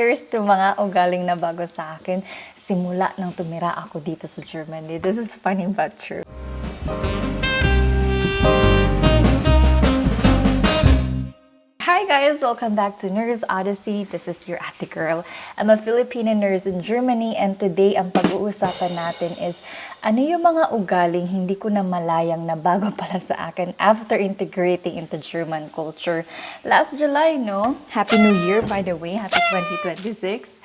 Here's to mga ugaling na bago sa akin simula nang tumira ako dito sa Germany. This is funny but true. Hi guys! Welcome back to Nurse Odyssey. This is your ate girl. I'm a Filipino nurse in Germany and today ang pag-uusapan natin is ano yung mga ugaling hindi ko na malayang na bago pala sa akin after integrating into German culture. Last July, no? Happy New Year, by the way. Happy 2026.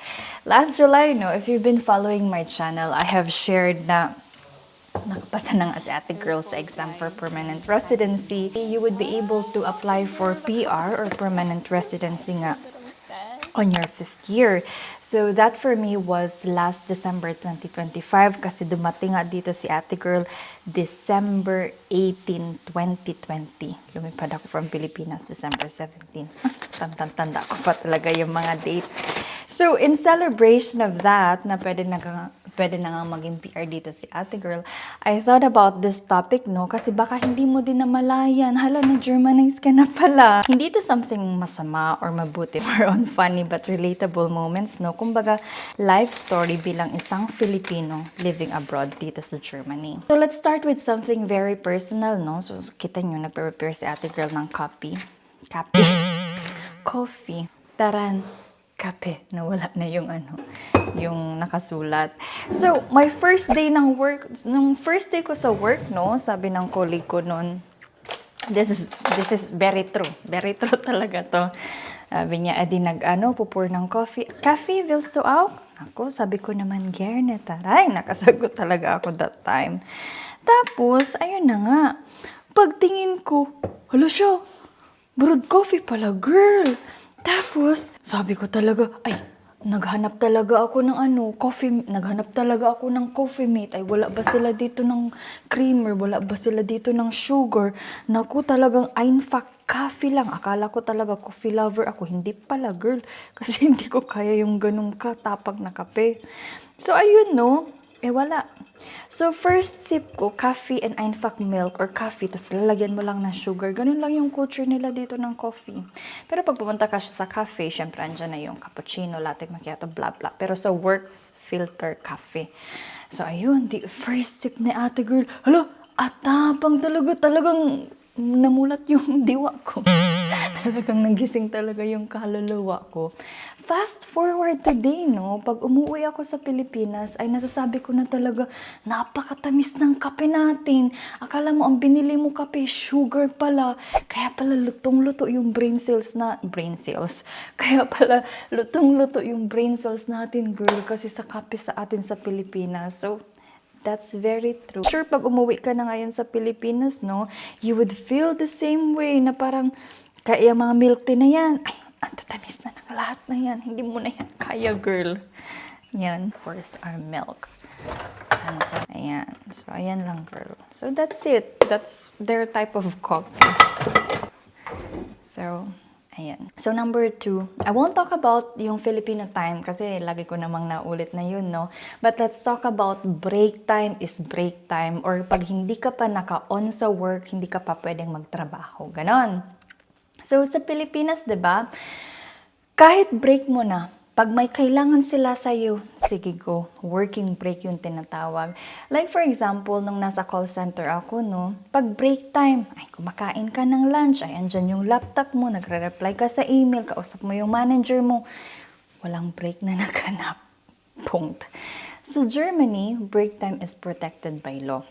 Last July, no? If you've been following my channel, I have shared na nakapasa ng as ate girl sa exam for permanent residency. You would be able to apply for PR or permanent residency nga on your 5th year. So that for me was last December 2025 kasi dumating nga dito si ate girl December 18, 2020. Lumipad ako from Pilipinas December 17. Tanda ko pa talaga yung mga dates. So in celebration of that, na pwede na nga maging PR dito si ate girl, I thought about this topic, no? Kasi baka hindi mo din namalayan. Hala, na-Germanize ka na pala. Hindi to something masama or mabuti or on funny but relatable moments, no? Kumbaga, life story bilang isang Filipino living abroad dito sa Germany. So let's start with something very personal, no? So kita nyo, nagpe-prepare si ate girl ng coffee. Taran. Kape, nawala na yung yung nakasulat. So, my first day ng work, nung first day ko sa work, no, sabi ng colleague ko noon, this is very true. Very true talaga to. Sabi niya, adi pupur ng coffee. Coffee, willst du auch? Ako, sabi ko naman, gerne, taray. Nakasagot talaga ako that time. Tapos, ayun na nga. Pagtingin ko, hala siya, brewed coffee pala, girl. Tapos, sabi ko talaga, naghanap talaga ako ng coffee mate. Ay, wala ba sila dito ng creamer? Wala ba sila dito ng sugar? Naku, talagang einfach coffee lang. Akala ko talaga coffee lover ako. Hindi pala, girl. Kasi hindi ko kaya yung ganung katapag na kape. So, ayun, no? Wala. So, first sip ko, coffee and einfach milk or coffee, tapos lalagyan mo lang ng sugar. Ganun lang yung culture nila dito ng coffee. Pero pag pumunta ka siya sa cafe, syempre andyan na yung cappuccino, latte macchiato, blah blah. Pero sa work, filter coffee. So, ayun, the first sip ni ate girl, hala, atapang talagang namulat yung diwa ko. Talagang nagising talaga yung kaluluwa ko. Fast forward today, no? Pag umuwi ako sa Pilipinas, ay nasasabi ko na talaga, napakatamis ng kape natin. Akala mo, ang binili mo kape, sugar pala. Kaya pala lutong-luto yung brain cells. Kaya pala lutong-luto yung brain cells natin, girl. Kasi sa kape sa atin sa Pilipinas. So, that's very true. Sure, pag umuwi ka na ngayon sa Pilipinas, no? You would feel the same way na parang, kaya mga milk tea na yan, ay, ang tatamis na ng lahat na yan. Hindi mo na yan kaya, girl. Yan, of course, our milk. Ayan. So, ayan lang, girl. So, that's it. That's their type of coffee. So, ayan. So, number 2. I won't talk about yung Filipino time kasi lagi ko namang naulit na yun, no? But let's talk about break time is break time or pag hindi ka pa naka-on sa work, hindi ka pa pwedeng magtrabaho. Ganon. So, sa Pilipinas, diba, kahit break mo na, pag may kailangan sila sa'yo, sige go, working break yung tinatawag. Like for example, nung nasa call center ako, no, pag break time, ay kumakain ka ng lunch, ay andyan yung laptop mo, nagre-reply ka sa email, kausap mo yung manager mo, walang break na naganap. Punct. Sa Germany, break time is protected by law.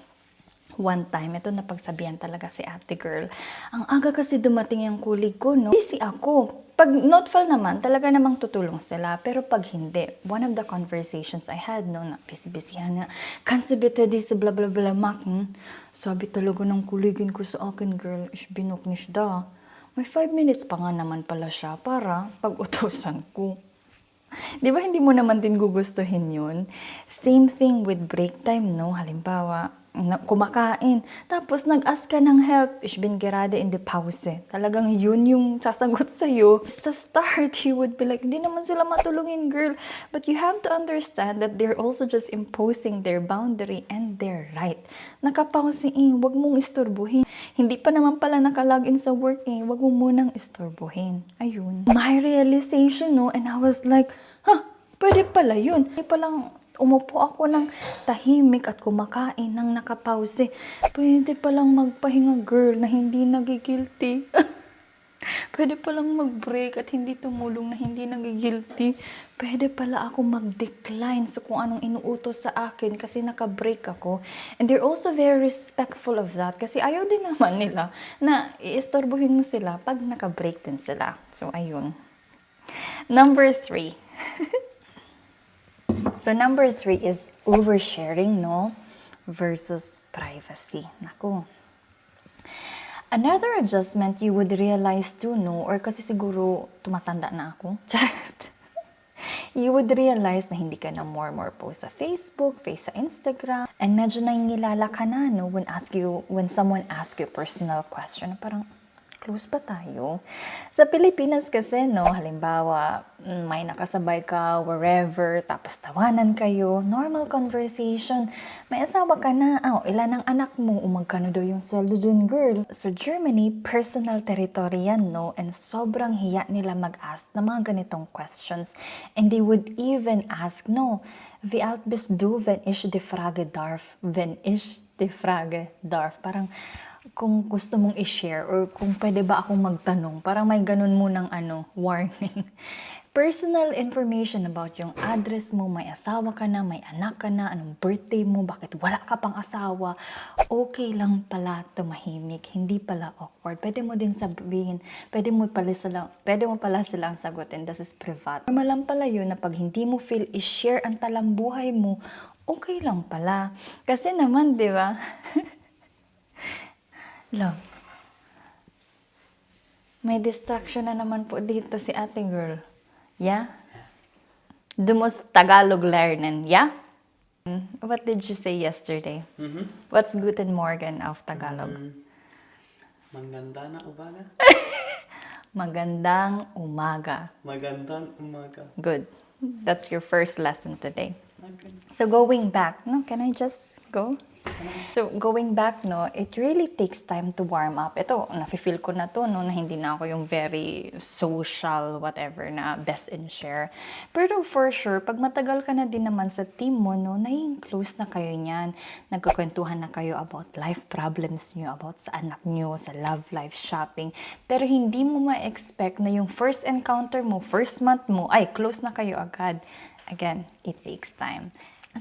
One time, ito napagsabihan talaga si ate girl. Ang aga kasi dumating yung kulig ko, no? Busy ako. Pag noteful naman, talaga namang tutulong sila. Pero pag hindi, one of the conversations I had, no, na busy-busyhan nga, kannst du bitte diese bla bla bla machen? Sabi talaga ng kuligin ko sa akin, girl, ich bin noch nicht da. May 5 minutes pa nga naman pala siya para pag-utusan ko. Di ba hindi mo naman din gugustuhin yun? Same thing with break time, no? Halimbawa, kumakain. Tapos nag-ask ka ng help. Ich bin gerade in the Pause. Talagang yun yung sasagot sa'yo. Sa start, you would be like, hindi naman sila matulungin, girl. But you have to understand that they're also just imposing their boundary and their right. Nakapause wag mong istorbohin. Hindi pa naman pala nakalagin sa work wag mo munang istorbohin. Ayun. My realization, no? And I was like, Pwede pala yun. Pwede palang umupo ako ng tahimik at kumakain ng nakapause. Pwede palang magpahinga, girl, na hindi nagigilty. Pwede palang mag-break at hindi tumulong na hindi nagigilty. Pwede pala ako mag-decline sa kung anong inuutos sa akin kasi naka-break ako. And they're also very respectful of that kasi ayaw din naman nila na iistorbohin mo sila pag naka-break din sila. So, ayun. Number 3. So, number 3 is oversharing, no? Versus privacy. Naku. Another adjustment you would realize too, no? Or kasi siguro tumatanda na ako. You would realize na hindi ka na more post sa Facebook, sa Instagram, and medyo nangingilala ka na, no? When someone asks you a personal question, parang, close ba tayo? Sa Pilipinas kasi, no, halimbawa, may nakasabay ka wherever, tapos tawanan kayo, normal conversation. May asawa ka na, ilan ang anak mo, magkano daw yung sweldo dun, girl? Sa Germany, personal territory yan, no? And sobrang hiya nila mag-ask ng mga ganitong questions. And they would even ask, no, wie alt bist du, wenn ich die Frage darf? Wenn ich die Frage darf? Parang, kung gusto mong i-share or kung pwede ba akong magtanong, parang may ganun munang warning. Personal information about yung address mo, may asawa ka na, may anak ka na, anong birthday mo, bakit wala ka pang asawa, okay lang pala tumahimik, hindi pala awkward. Pwede mo din sabihin, pwede mo pala silang sagutin, this is privat. Normal lang pala yun na pag hindi mo feel i-share ang talambuhay mo, okay lang pala. Kasi naman, di ba? Love. May distraction na naman po dito si ate girl. Yeah? Du musst Tagalog lernen, yeah? What did you say yesterday? What's Guten Morgen auf Tagalog? Maganda na umaga. Magandang umaga. Magandang umaga. Good. That's your first lesson today. Okay. So going back, no, can I just go? So, going back, no, it really takes time to warm up. Ito, nafe-feel ko na to, no, na hindi na ako yung very social, whatever, na best in share. Pero for sure, pag matagal ka na din naman sa team mo, no, naging close na kayo niyan. Nagkukwentuhan na kayo about life problems nyo, about sa anak nyo, sa love life, shopping. Pero hindi mo ma-expect na yung first encounter mo, first month mo, ay, close na kayo agad. Again, it takes time.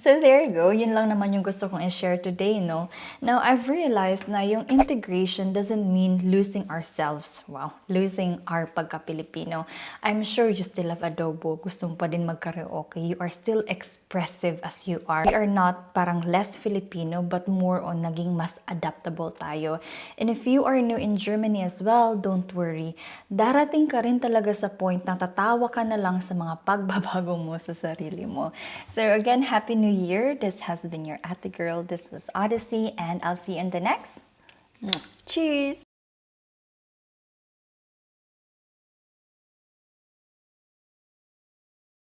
So there you go, yun lang naman yung gusto kong i-share today, no? Now, I've realized na yung integration doesn't mean losing ourselves. Wow, losing our pagka-Pilipino. I'm sure you still have adobo, gusto mo pa din mag-karaoke. You are still expressive as you are. We are not parang less Filipino, but more on naging mas adaptable tayo. And if you are new in Germany as well, don't worry. Darating ka rin talaga sa point na tatawa ka na lang sa mga pagbabago mo sa sarili mo. So again, Happy New Year. This has been your Ate Girl. This was Odyssey, and I'll see you in the next. Cheers!